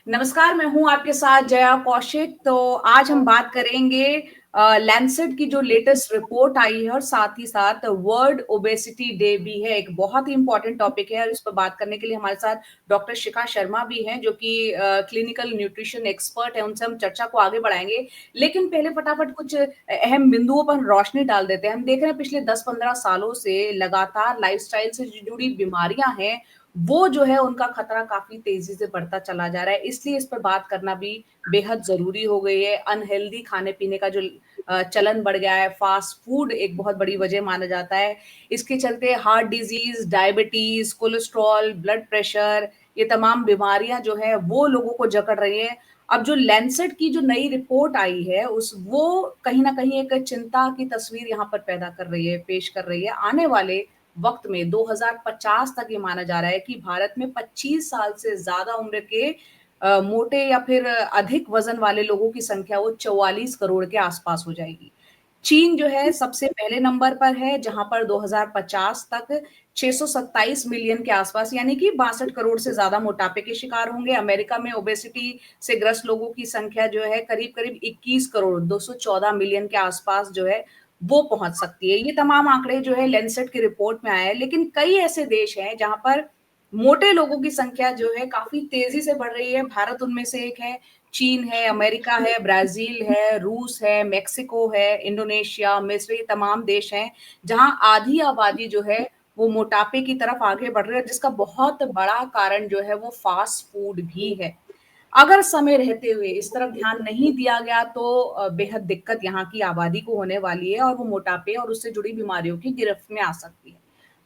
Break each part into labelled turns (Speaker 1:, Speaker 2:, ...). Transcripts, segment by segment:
Speaker 1: नमस्कार, मैं हूँ आपके साथ जया कौशिक। तो आज हम बात करेंगे लैंसेट की जो लेटेस्ट रिपोर्ट आई है और साथ ही साथ वर्ल्ड ओबेसिटी डे भी है। एक बहुत ही इंपॉर्टेंट टॉपिक है और इस पर बात करने के लिए हमारे साथ डॉक्टर शिखा शर्मा भी हैं, जो कि क्लिनिकल न्यूट्रिशन एक्सपर्ट है। उनसे हम चर्चा को आगे बढ़ाएंगे। लेकिन पहले फटाफट कुछ अहम बिंदुओं पर रोशनी डाल देते हैं। हम देख रहे हैं पिछले 10-15 सालों से लगातार लाइफस्टाइल से जुड़ी बीमारियां हैं, वो जो है उनका खतरा काफ़ी तेज़ी से बढ़ता चला जा रहा है, इसलिए इस पर बात करना भी बेहद ज़रूरी हो गई है। अनहेल्दी खाने-पीने का जो चलन बढ़ गया है, फ़ास्ट फूड एक बहुत बड़ी वजह माना जाता है। इसके चलते heart disease, diabetes, cholesterol, blood pressure, ये तमाम बीमारियाँ जो हैं वो लोगों को जकड़ रही हैं। अब जो लैंसेट की जो नई रिपोर्ट आई है वो कहीं न कहीं एक चिंता की तस्वीर यहाँ पर पैदा कर रही है, पेश कर रही है। आने वाले वक़्त में 2050 तक ये माना जा रहा है कि भारत में 25 साल से ज़्यादा उम्र के मोटे या फिर अधिक वज़न वाले लोगों की संख्या वो 44 करोड़ के आस-पास हो जाएगी। चीन जो है सबसे पहले नंबर पर है, जहाँ पर 2050 तक 627 मिलियन के आस-पास यानी कि 62 करोड़ से ज़्यादा मोटापे के शिकार होंगे। अमेरिका में ओबेसिटी से ग्रस्त लोगों की संख्या जो है करीब-करीब 21 करोड़ 214 मिलियन के आस-पास जो है वो पहुँच सकती है। ये तमाम आंकड़े जो है लैंसेट की रिपोर्ट में आए हैं, लेकिन कई ऐसे देश हैं जहाँ पर मोटे लोगों की संख्या जो है काफ़ी तेज़ी से बढ़ रही है। भारत उनमें से एक है, चीन है, अमेरिका है, ब्राज़ील है, रूस है, मेक्सिको है, इंडोनेशिया, मिस्र, ये तमाम देश हैं, जहाँ आधी आबादी जो है वो मोटापे की तरफ आगे बढ़ रही है, जिसका बहुत बड़ा कारण जो है वो फ़ास्ट फूड भी है। अगर समय रहते हुए इस तरफ ध्यान नहीं दिया गया तो बेहद दिक्कत यहाँ की आबादी को होने वाली है और वो मोटापे और उससे जुड़ी बीमारियों की गिरफ्त में आ सकती है।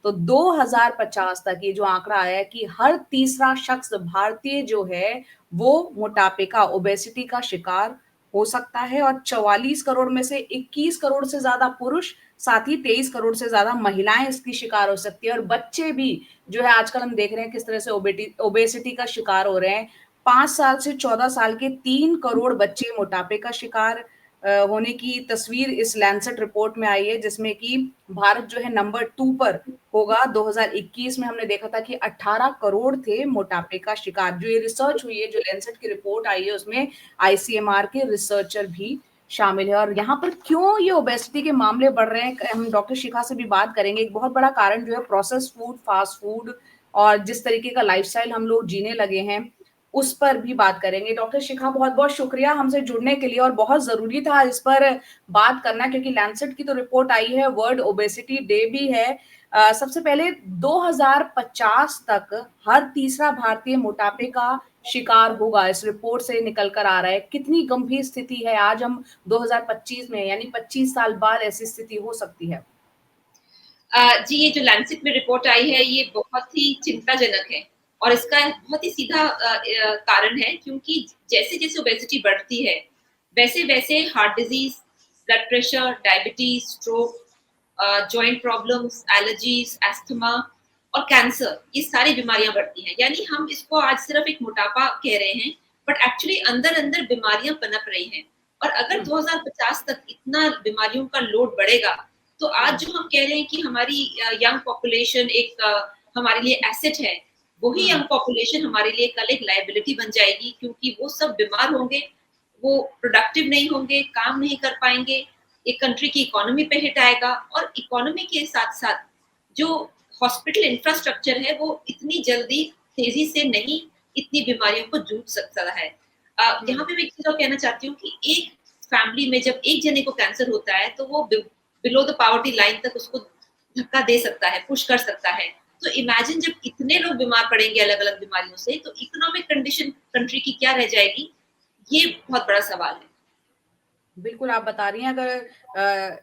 Speaker 1: तो 2050 तक ये जो आंकड़ा आया है कि हर तीसरा शख्स भारतीय जो है वो मोटापे का, ओबेसिटी का शिकार हो सकता है और 44 करोड़ में से 21 करोड़ से ज्यादा पुरुष, साथ ही 23 करोड़ से ज्यादा महिलाएं इसकी शिकार हो सकती है और बच्चे भी जो है आजकल हम देख रहे हैं किस तरह से ओबेसिटी का शिकार हो रहे हैं। 5 साल से 14 साल के 3 करोड़ बच्चे मोटापे का शिकार होने की तस्वीर इस लैंसेट रिपोर्ट में आई है, जिसमें कि भारत जो है नंबर 2 पर होगा। 2021 में हमने देखा था कि 18 करोड़ थे मोटापे का शिकार। जो ये रिसर्च हुई है, जो लैंसेट की रिपोर्ट आई है, उसमें आईसीएमआर के रिसर्चर भी शामिल है। और यहाँ पर क्यों ये ओबेसिटी के मामले बढ़ रहे हैं, हम डॉक्टर शिखा से भी बात करेंगे। एक बहुत बड़ा कारण जो है प्रोसेस्ड फूड, फास्ट फूड और जिस तरीके का लाइफस्टाइल हम लोग जीने लगे हैं, उस पर भी बात करेंगे। डॉक्टर शिखा, बहुत-बहुत शुक्रिया हमसे जुड़ने के लिए और बहुत ज़रूरी था इस पर बात करना, क्योंकि लैंसेट की तो रिपोर्ट आई है, वर्ल्ड ओबेसिटी डे भी है। सबसे पहले 2050 तक हर तीसरा भारतीय मोटापे का शिकार होगा, इस रिपोर्ट से निकल कर आ रहा है। कितनी गंभीर स्थिति है, आज हम 2025 में यानी 25 साल बाद ऐसी स्थिति हो सकती है।
Speaker 2: जी, ये जो लैंसेट में रिपोर्ट आई है, ये बहुत ही चिंताजनक है और इसका बहुत ही सीधा कारण है क्योंकि जैसे-जैसे ओबेसिटी बढ़ती है, वैसे-वैसे heart disease, blood pressure, diabetes, stroke, joint problems, allergies, asthma और कैंसर, ये सारी बीमारियाँ बढ़ती हैं। यानी हम इसको आज सिर्फ़ एक मोटापा कह रहे हैं, बट एक्चुअली अंदर-अंदर बीमारियाँ पनप रही हैं और अगर
Speaker 1: हुँ,
Speaker 2: 2050 तक इतना बीमारियों का लोड बढ़ेगा, तो
Speaker 1: हुँ,
Speaker 2: आज जो हम कह रहे हैं कि हमारी यंग पॉपुलेशन एक हमारे लिए एसेट है, वही
Speaker 1: हुँ,
Speaker 2: यंग पॉपुलेशन हमारे लिए कल एक लायबिलिटी बन जाएगी क्योंकि वो सब बीमार होंगे, वो प्रोडक्टिव नहीं होंगे, काम नहीं कर पाएँगे, एक कंट्री की इकोनॉमी पे हिट आएगा और इकोनॉमी के साथ-साथ जो हॉस्पिटल इंफ्रास्ट्रक्चर है, वो इतनी जल्दी तेज़ी से नहीं इतनी बीमारियों को जूझ सकता है। यहाँ
Speaker 1: हुँ।
Speaker 2: पे मैं एक चीज़ और कहना चाहती हूँ कि एक फैमिली में जब एक जने को कैंसर होता है, तो वो बिलो द पॉवर्टी लाइन तक उसको धक्का दे सकता है, पुश कर सकता है। तो इमेजिन जब इतने लोग बीमार पड़ेंगे अलग-अलग बीमारियों से, तो इकोनॉमिक कंडीशन कंट्री की क्या रह जाएगी? ये बहुत बड़ा सवाल है।
Speaker 1: बिल्कुल, आप बता रही हैं अगर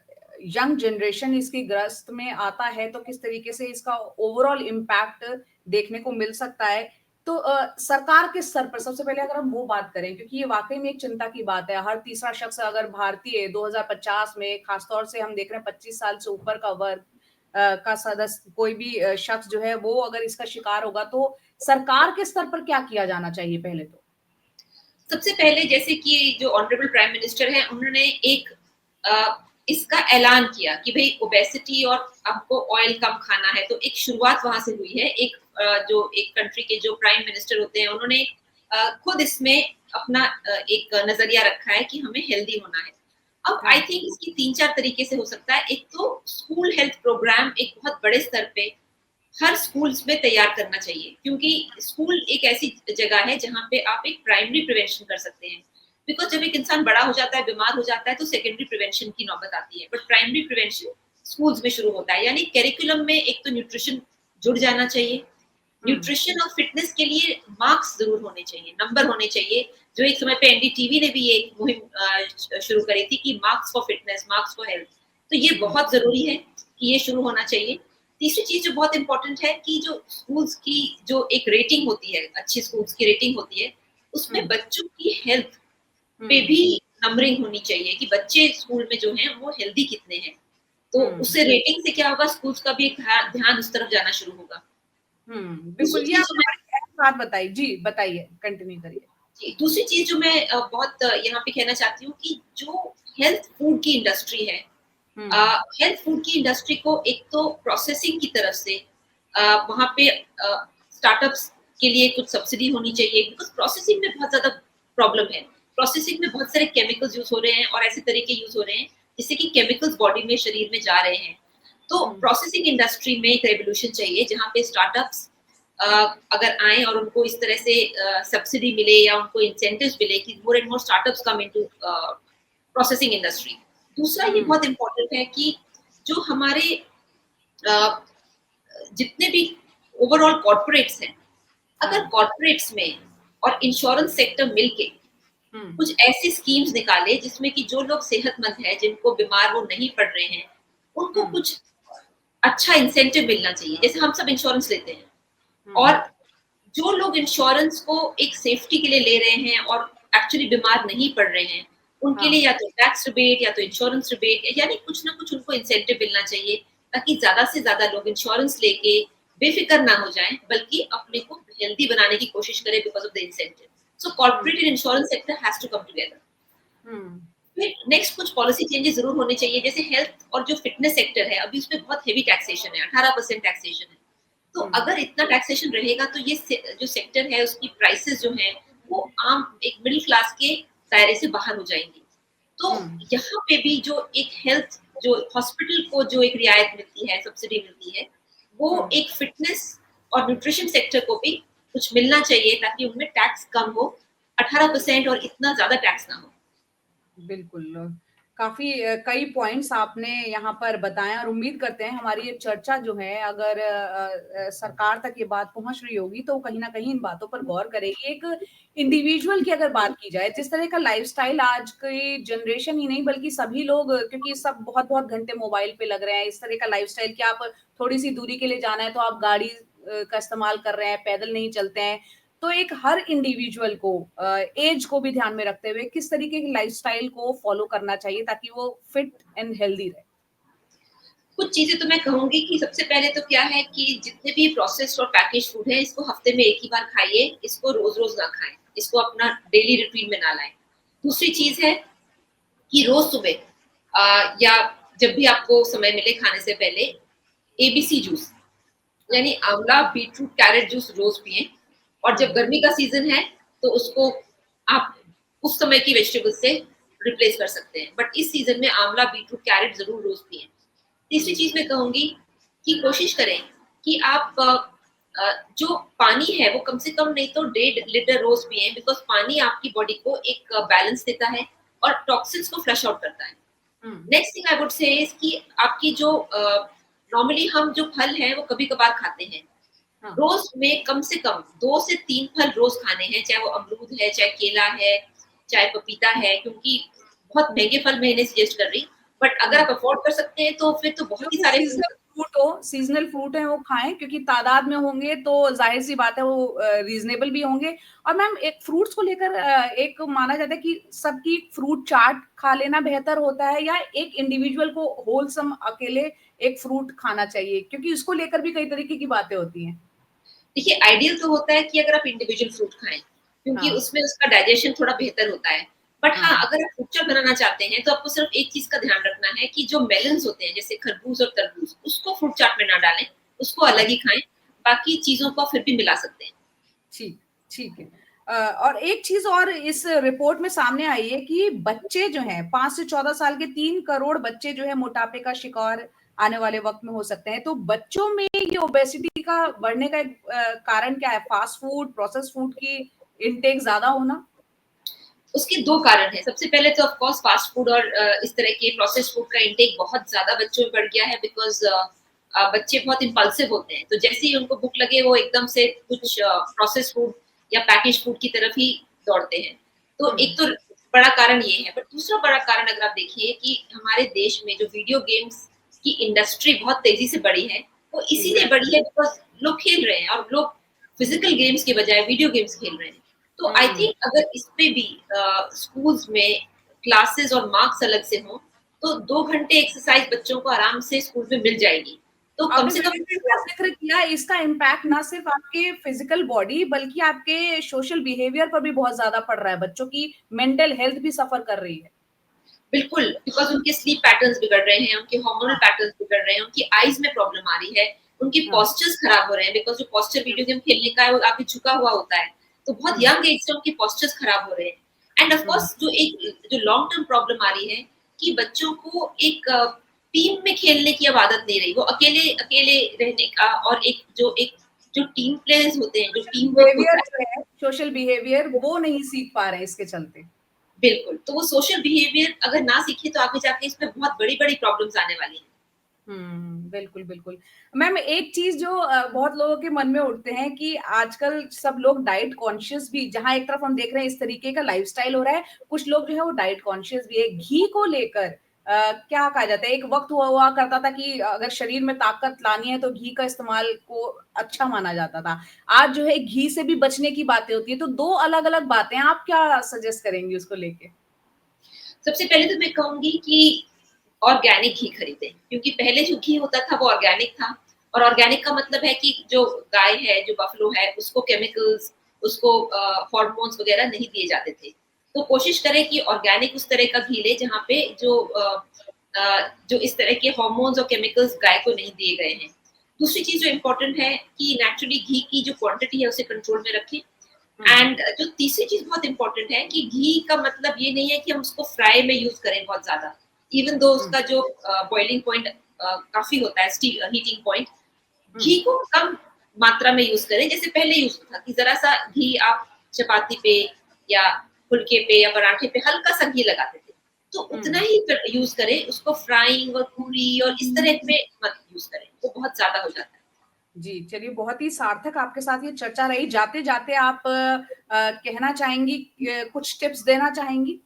Speaker 1: यंग जनरेशन इसकी ग्रस्त में आता है, तो किस तरीके से इसका ओवरऑल इम्पैक्ट देखने को मिल सकता है। तो सरकार के स्तर पर सबसे पहले अगर हम वो बात करें, क्योंकि ये वाक़ई में एक चिंता की बात है। हर तीसरा शख्स अगर भारतीय 2050 में ख़ास तौर से हम देख रहे हैं 25 साल से ऊपर का वर्ग का सदस्य कोई भी शख्स जो है वो अगर इसका शिकार होगा, तो सरकार के स्तर पर क्या किया जाना चाहिए पहले तो?
Speaker 2: सबसे पहले जैसे कि जो ऑनरेबल प्राइम मिनिस्टर हैं, उन्होंने एक इसका ऐलान किया कि भई ओबेसिटी और आपको ऑयल कम खाना है, तो एक शुरुआत वहाँ से हुई है। एक जो एक कंट्री के जो प्राइम मिनिस्टर होते हैं, उन्होंने खुद इसमें अपना एक नजरिया रखा है कि हमें हेल्दी होना है। अब आई थिंक इसकी 3-4 तरीके से हो सकता है। एक तो स्कूल हेल्थ प्रोग्राम एक बहुत बड़े स्तर पे हर स्कूल्स में तैयार करना चाहिए, क्योंकि स्कूल एक ऐसी जगह है जहाँ पे आप एक प्राइमरी प्रिवेंशन कर सकते हैं। बिकॉज़ जब एक इंसान बड़ा हो जाता है, बीमार हो जाता है, तो सेकेंडरी प्रिवेंशन की नौबत आती है। बट प्राइमरी प्रिवेंशन स्कूल्स में शुरू होता है। यानी करिकुलम में एक तो न्यूट्रिशन जुड़ जाना चाहिए। न्यूट्रिशन और फिटनेस के लिए मार्क्स ज़रूर होने चाहिए, नंबर होने चाहिए, जो एक समय पे एनडीटीवी ने भी ये एक मुहिम शुरू करी थी कि marks for fitness, marks for health. तो ये बहुत ज़रूरी है कि ये शुरू होना चाहिए। तीसरी चीज़ जो बहुत इम्पोर्टेंट है कि जो स्कूल्स की जो एक रेटिंग होती है, अच्छी स्कूल्स की रेटिंग होती है, उसमें बच्चों की हेल्थ पे भी नंबरिंग होनी चाहिए कि बच्चे स्कूल में जो हैं वो हेल्दी कितने हैं। तो उससे रेटिंग से क्या होगा, स्कूल्स का भी एक ध्यान उस तरफ जाना शुरू होगा। दूसरी
Speaker 1: बिल्कुल, ये
Speaker 2: चीज़ जो
Speaker 1: आपने
Speaker 2: मैं
Speaker 1: बड़ी अहम बात बताई। जी, बताइए, कंटिन्यू करिए।
Speaker 2: जी, दूसरी चीज़ जो मैं बहुत यहाँ पे कहना चाहती हूँ कि जो हेल्थ फूड की इंडस्ट्री है, हेल्थ फूड की इंडस्ट्री को एक तो प्रोसेसिंग की तरफ से वहाँ पे स्टार्टअप्स के लिए कुछ सब्सिडी होनी चाहिए, बिकॉज़ प्रोसेसिंग में बहुत ज़्यादा प्रॉब्लम है। प्रोसेसिंग में बहुत सारे केमिकल्स यूज़ हो रहे हैं और ऐसे तरीके यूज़ हो रहे हैं, जिससे कि केमिकल्स बॉडी में, शरीर में जा रहे हैं। तो प्रोसेसिंग इंडस्ट्री में एक रेवोल्यूशन चाहिए, जहाँ पे स्टार्टअप्स अ, अगर आएँ और उनको इस तरह से सब्सिडी मिले या उनको इंसेंटिव्स मिले कि more and more startups come into processing industry. दूसरा ये बहुत इम्पोर्टेंट है कि जो हमारे अ, जितने भी ओवरऑल कॉर्पोरेट्स हैं, अगर कॉर्पोरेट्स में और इंश्योरेंस सेक्टर मिलके कुछ ऐसी स्कीम्स निकाले जिसमें कि जो लोग सेहतमंद हैं, जिनको बीमार वो नहीं पड़ रहे हैं, उनको कुछ अच्छा इंसेंटिव मिलना चाहिए। जैसे हम सब इंश्योरेंस लेते हैं और जो लोग इंश्योरेंस को एक सेफ्टी के लिए ले रहे हैं और एक्चुअली बीमार नहीं पड़ रहे हैं, उनके लिए या तो टैक्स रिबेट या तो इंश्योरेंस रिबेट, यानी कुछ ना कुछ उनको इंसेंटिव मिलना चाहिए, ताकि ज़्यादा से ज़्यादा लोग इंश्योरेंस लेके बेफ़िक्र ना हो जाएँ, बल्कि अपने को हेल्दी बनाने की कोशिश करें because of the incentive. So corporate and insurance sector has to come together. फिर नेक्स्ट कुछ पॉलिसी चेंजेस ज़रूर होने चाहिए, जैसे हेल्थ और जो फिटनेस सेक्टर है, अभी उसमें बहुत हेवी टैक्सेशन है, 18% टैक्सेशन है। तो अगर इतना टैक्सेशन रहेगा तो ये जो सेक्टर है उसकी प्राइसेस जो हैं वो आम एक मिडिल क्लास के दायरे से बाहर हो जाएंगी। तो यहाँ पे भी जो एक हेल्थ जो हॉस्पिटल को जो एक रियायत मिलती है, सब्सिडी मिलती है, वो एक फिटनेस और न्यूट्रिशन सेक्टर को भी कुछ मिलना चाहिए ताकि उनमें टैक्स कम हो, 18% और इतना ज़्यादा टैक्स ना हो।
Speaker 1: बिल्कुल। काफ़ी कई पॉइंट्स आपने यहाँ पर बताएँ और उम्मीद करते हैं हमारी ये चर्चा जो है अगर सरकार तक ये बात पहुँच रही होगी तो कहीं न कहीं इन बातों पर गौर करेगी। एक इंडिविजुअल की अगर बात की जाए, जिस तरह का लाइफ़स्टाइल आज की जनरेशन ही नहीं बल्कि सभी लोग क्योंकि सब बहुत-बहुत घंटे मोबाइल पे लग रहे हैं, इस तरह का लाइफ़स्टाइल कि आप थोड़ी-सी दूरी के लिए जाना है तो आप गाड़ी का इस्तेमाल कर रहे हैं, पैदल नहीं चलते हैं। तो एक हर इंडिविजुअल को एज को भी ध्यान में रखते हुए किस तरीके की लाइफ़स्टाइल को फ़ॉलो करना चाहिए ताकि वो फिट एंड हेल्दी रहे?
Speaker 2: कुछ चीज़ें तो मैं कहूँगी कि सबसे पहले तो क्या है कि जितने भी प्रोसेस्ड और पैकेज्ड फूड है, इसको हफ्ते में एक ही बार खाइए, इसको रोज़-रोज़ ना खाएँ, इसको अपना डेली रूटीन में ना लाएँ। दूसरी चीज़ है कि रोज़ सुबह या जब भी आपको समय मिले खाने से पहले एबीसी जूस यानी आंवला, बीटरूट, कैरेट जूस रोज़ पिएँ और जब गर्मी का सीज़न है, तो उसको आप उस समय की वेजिटेबल्स से रिप्लेस कर सकते हैं। बट इस सीज़न में आंवला, बीटरूट, कैरेट ज़रूर रोज़ पिएँ। तीसरी चीज़ मैं कहूँगी कि कोशिश करें कि आप जो पानी है वो कम से कम नहीं तो 1.5 लीटर रोज़ पिएँ, बिकॉज़ पानी आपकी बॉडी को एक बैलेंस देता है और टॉक्सिन्स को फ्लश आउट करता है। Next thing I would say is कि आपकी जो नॉर्मली हम जो फल हैं वो कभी-कभार खाते हैं। रोज़ में कम से कम 2 से 3 फल रोज़ खाने हैं, चाहे वो अमरूद है, चाहे केला है, चाहे पपीता है, क्योंकि बहुत महँगे फल मैं नहीं सजेस्ट कर रही, बट अगर आप अफ़ोर्ड कर सकते हैं तो फिर तो
Speaker 1: जो
Speaker 2: बहुत ही
Speaker 1: भी
Speaker 2: सारे फ्रूट
Speaker 1: सीज़नल फ्रूट है वो खाएँ क्योंकि तादाद में होंगे तो ज़ाहिर-सी बात है वो रीज़नेबल भी होंगे। और मैम एक फ्रूट्स को लेकर एक माना जाता है कि सबकी फ्रूट चाट खा लेना बेहतर होता है या एक इंडिविजुअल को होलसम अकेले एक फ्रूट खाना चाहिए? क्योंकि उसको लेकर भी कई तरीके की बातें होती हैं।
Speaker 2: देखिए, आइडियल तो होता है कि अगर आप इंडिविजुअल फ्रूट खाएँ, क्योंकि
Speaker 1: हाँ,
Speaker 2: उसमें उसका डाइजेशन थोड़ा बेहतर होता है। बट हाँ,
Speaker 1: हाँ।
Speaker 2: अगर आप फ्रूट चाट बनाना चाहते हैं, तो आपको सिर्फ़ एक चीज़ का ध्यान रखना है कि जो मेलन्स होते हैं, जैसे खरबूज और तरबूज, उसको फ्रूट चाट में ना डालें, उसको अलग ही खाएँ, बाकी चीज़ों को आप फिर भी मिला सकते हैं।
Speaker 1: ठीक, ठीक है। और एक चीज और इस रिपोर्ट में सामने आई है कि बच्चे जो हैं 5 से 14 साल के 3 करोड़ बच्चे जो है मोटापे का शिकार आने वाले वक्त में हो सकते हैं। तो बच्चों में ये ओबेसिटी का बढ़ने का एक कारण क्या है? फास्ट फूड, प्रोसेस फूड की इनटेक ज्यादा होना?
Speaker 2: उसके 2 कारण हैं। सबसे पहले तो ऑफ कोर्स फास्ट फूड और इस तरह के प्रोसेस्ड फूड का इंटेक बहुत ज़्यादा बच्चों में बढ़ गया है बिकॉज़ बच्चे बहुत इम्पल्सिव होते हैं। तो जैसे ही उनको भूख लगे वो एकदम से कुछ प्रोसेस्ड फूड या पैकेज्ड फूड की तरफ ही दौड़ते हैं। तो एक तो बड़ा कारण ये है, बट दूसरा बड़ा कारण अगर आप देखिए कि हमारे देश में जो वीडियो गेम्स की इंडस्ट्री बहुत तेज़ी से बढ़ी है, वो इसीलिए बढ़ी है बिकॉज़ लोग खेल रहे हैं और लोग फिज़िकल गेम्स के बजाय वीडियो गेम्स खेल रहे हैं। तो आई थिंक अगर इस पे भी स्कूल्स में क्लासेस और मार्क्स अलग से हों, तो 2 घंटे एक्सरसाइज बच्चों को आराम से स्कूल में मिल जाएगी। तो कम
Speaker 1: आपने
Speaker 2: से कम
Speaker 1: बिल्कुल का जिक्र किया, इसका इम्पैक्ट ना सिर्फ आपके फिजिकल बॉडी बल्कि आपके सोशल बिहेवियर पर भी बहुत ज्यादा पड़ रहा है। बच्चों की मेंटल हेल्थ भी सफर कर रही है।
Speaker 2: बिल्कुल, बिकॉज़ उनके स्लीप पैटर्न्स बिगड़ रहे हैं, उनके हार्मोनल
Speaker 1: हाँ,
Speaker 2: पैटर्न्स बिगड़ रहे हैं, उनकी आईज़ में प्रॉब्लम आ रही है, उनके
Speaker 1: हाँ,
Speaker 2: पोस्चर्स खराब हो रहे हैं बिकॉज़ जो पोस्चर वीडियो गेम खेलने का है, वो काफ़ी झुका हुआ होता है। तो बहुत
Speaker 1: हुँ,
Speaker 2: यंग एज से उनके पोस्चर्स खराब हो रहे हैं। End of
Speaker 1: hmm.
Speaker 2: कोर्स जो लॉन्ग टर्म प्रॉब्लम आ रही है कि बच्चों को एक टीम में खेलने की अब आदत नहीं रही। वो अकेले अकेले रहने का और जो टीम प्लेयर्स होते हैं, जो टीम वर्क
Speaker 1: बिहेवियर
Speaker 2: होता है
Speaker 1: जो है, सोशल बिहेवियर वो नहीं सीख पा रहे हैं इसके चलते।
Speaker 2: बिल्कुल, तो वो सोशल बिहेवियर अगर ना सीखे तो आगे जाके इसमें बहुत बड़ी-बड़ी प्रॉब्लम्स आने वाली हैं।
Speaker 1: बिल्कुल, बिल्कुल। मैम एक चीज़ जो बहुत लोगों के मन में उठते हैं कि आजकल सब लोग डाइट कॉन्शियस भी, जहाँ एक तरफ हम देख रहे हैं इस तरीके का लाइफ़स्टाइल हो रहा है, कुछ लोग जो है वो डाइट कॉन्शियस भी है। घी को लेकर क्या कहा जाता है? एक वक़्त हुआ हुआ करता था कि अगर शरीर में ताकत लानी है तो घी का इस्तेमाल को अच्छा माना जाता था। आज जो है घी से भी बचने की बातें होती हैं, तो 2 अलग-अलग बातें हैं। आप क्या सजेस्ट करेंगी उसको लेके?
Speaker 2: सबसे पहले तो मैं कहूँगी कि ऑर्गेनिक घी खरीदें, क्योंकि पहले जो घी होता था वो ऑर्गेनिक था और ऑर्गेनिक का मतलब है कि जो गाय है, जो बफलो है, उसको केमिकल्स, उसको हॉर्मोन्स वगैरह नहीं दिए जाते थे। तो कोशिश करें कि ऑर्गेनिक उस तरह का घी लें जहाँ पे जो इस तरह के हॉर्मोन्स और केमिकल्स गाय को नहीं दिए गए हैं। दूसरी चीज़ जो इम्पोर्टेंट है कि नेचुरली घी की जो क्वांटिटी है उसे कंट्रोल में रखें।
Speaker 1: हुँ,
Speaker 2: एंड जो तीसरी चीज़ बहुत इम्पोर्टेंट है कि घी का मतलब ये नहीं है कि हम उसको फ्राई में यूज़ करें बहुत ज़्यादा। इवन दो
Speaker 1: हुँ,
Speaker 2: उसका जो बॉइलिंग पॉइंट काफ़ी होता है हीटिंग पॉइंट,
Speaker 1: हुँ,
Speaker 2: घी को कम मात्रा में यूज़ करें, जैसे पहले यूज़ होता था कि ज़रा-सा घी आप चपाती पे या फुल्के पे या पराठे पे हल्का-सा घी लगाते थे। तो उतना
Speaker 1: हुँ।
Speaker 2: ही यूज़ करें, उसको फ्राइंग और पूरी और इस तरह में मत यूज़ करें, वो बहुत ज़्यादा हो जाता है।
Speaker 1: जी, चलिए बहुत ही सार्थक आपके साथ ये चर्चा रही। जाते-जाते आप कहना चाहेंगी कुछ टिप्स देना चाहेंगी?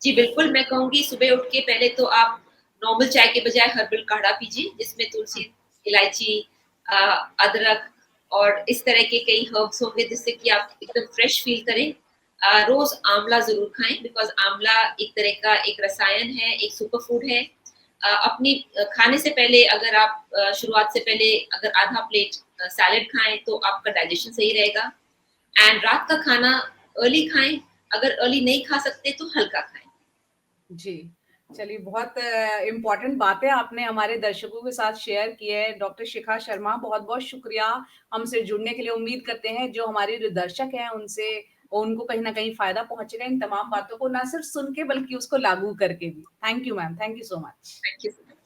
Speaker 2: जी, बिल्कुल, मैं कहूँगी सुबह उठ के पहले तो आप नॉर्मल चाय के बजाय हर्बल काढ़ा पीजिए, जिसमें तुलसी,
Speaker 1: हुँ,
Speaker 2: इलायची अ, अदरक और इस तरह के कई हर्ब्स होंगे जिससे कि आप एकदम फ्रेश फ़ील करें। रोज़ आँवला ज़रूर खाएँ बिकॉज़ आँवला एक तरह का एक रसायन है, एक सुपर फूड है। अपनी खाने से पहले अगर आप शुरुआत से पहले अगर आधा प्लेट सैलेड खाएँ, तो आपका डाइजेशन सही रहेगा। एंड रात का खाना अर्ली खाएँ, अगर अर्ली नहीं खा सकते तो हल्का खाएँ।
Speaker 1: जी। चलिए बहुत इम्पोर्टेंट बातें आपने हमारे दर्शकों के साथ शेयर की है। डॉक्टर शिखा शर्मा बहुत-बहुत शुक्रिया हमसे जुड़ने के लिए। उम्मीद करते हैं जो हमारे जो दर्शक हैं उनसे उनको कहीं न कहीं फ़ायदा पहुँचेगा इन तमाम बातों को ना सिर्फ़ सुन के बल्कि उसको लागू करके भी। Thank you ma'am, thank you so much.
Speaker 2: Thank you so much.